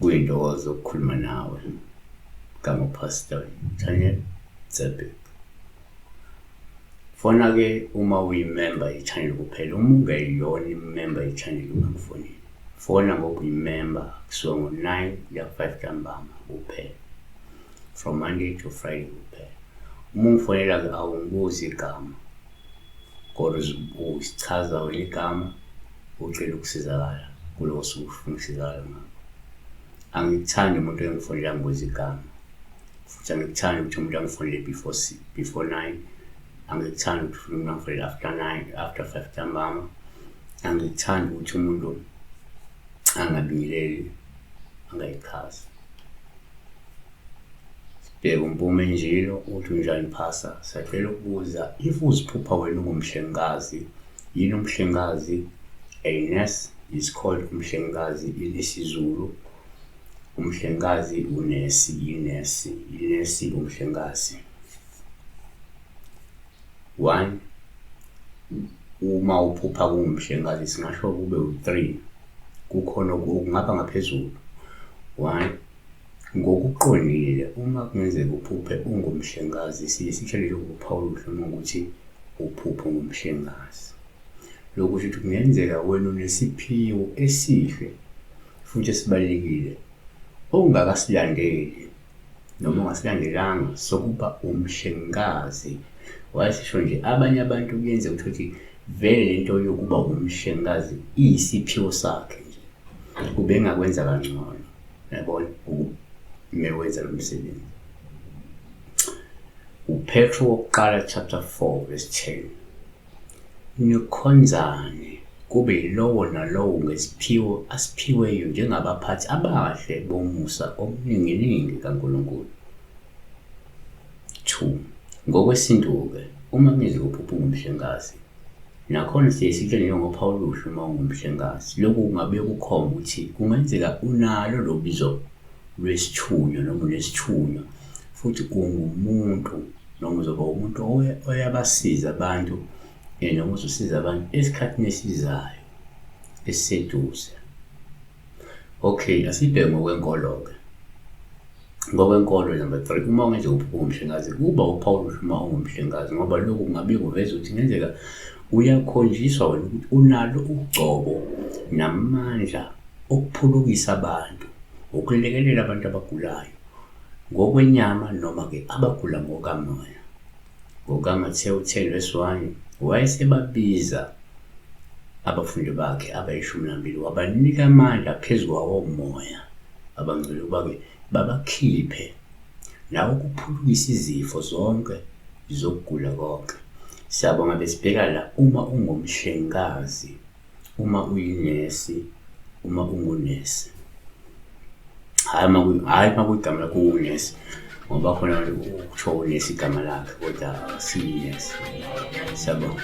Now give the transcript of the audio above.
kuyintokozo ukukhuluma nawe gama Pastor Daniel Zebek. Fona-ke uma uyimember ye-channel kuphela, uma ungayiyona imember ye-channel ungakufonini. Fona ngoba uyimember kusuka ngo-9 kuya 5 ntambama kuphela, from Monday to Friday kuphela. Uma ungifonela-ke awungibuzi igama, kodwa usichaza wena igama, ucela ukusizakala kuloko suke ufuna ukusizakala ngakho. Angikuthandi umuntu engifonela ngibuza igama, futhi angikuthandi ukuthi umuntu angifonele before 9. Angikuthandi ukuthi umuntu angifonele after 9, after 5 ntambama. Angikuthandi ukuthi umuntu angabingeleli angayichazi. Sibheke uMpuma Enjilo uthi unjani Phasa, siyacela ukubuza if uziphupha wena ungumhlengikazi, yini umhlengikazi? A nurse is called umhlengikazi in isiZulu. Umhlengikazi unesi, inesi umhlengikazi. 1, uma uphupha kungumhlengikazi singasho kube u3, kukhona okungaba ngaphezulu. 1, ngokuqondile uma kungenzeka uphuphe ungumhlengikazi siye sitshelele kuPawulos ukuthi uphuphe ungumhlengikazi. Lokhu kusho ukuthi kungenzeka wena unesiphiwo esihle futhi esibalulekile ongakasilandeli noma ungasilandelanga sokuba umhlengikazi. Wasisho nje abanye abantu kuyenza ukuthi vele lento yokuba umhlengikazi iyisiphiwo sakhe nje, ubengakwenza kangcono, yabona, umewenza lo msebenzi. uPetro wokuqala chapter 4 verse 10, nikhonzane kube yilowo nalowo ngesiphiwo asiphiweyo njengabaphathi abahle bomusa omninginingi kaNkulunkulu. 2, ngokwesintu-ke uma kungenzeka uphupha ungumhlengikazi, nakhona siye sitshele ngoPawulos uma ungumhlengikazi, lokhu kungabe kukhomba ukuthi kungenzeka unalo lo bizo lwesithunywa noma unesithunywa, futhi ungumuntu noma uzoba umuntu oyabasiza abantu noma uzosiza abantu esikhathini esizayo esiseduze. Okay, asibheke ngokwenkolo-ke. Ngokwenkolo number 3, uma ungenzeka uphupha ungumhlengikazi, kuba uPawulos uma ungumhlengikazi, ngoba lokhu kungabe kuveza ukuthi kungenzeka uyakhonjiswa wena ukuthi unalo ugcobo namandla okuphulukisa abantu, ukulekelela abantu abagulayo ngokwenyama noma-ke abagula ngokamoya. NgokaMathewu 10 verse 1, wayesebabiza abafundi bakhe abayi12 wabanika amandla phezu kwawo moya abangcwele ukuba-ke babakhiphe nawo ukuphulukisa izifo zonke zokugula konke. Siyabonga besibheka la uma ungumhlengikazi, uma uyinesi, uma ungunesi. Hayi makuyigama lakho unesi, ngoba khona ukuthiwa unesi igama lakhe kodwa siyinesi. Siyabonga.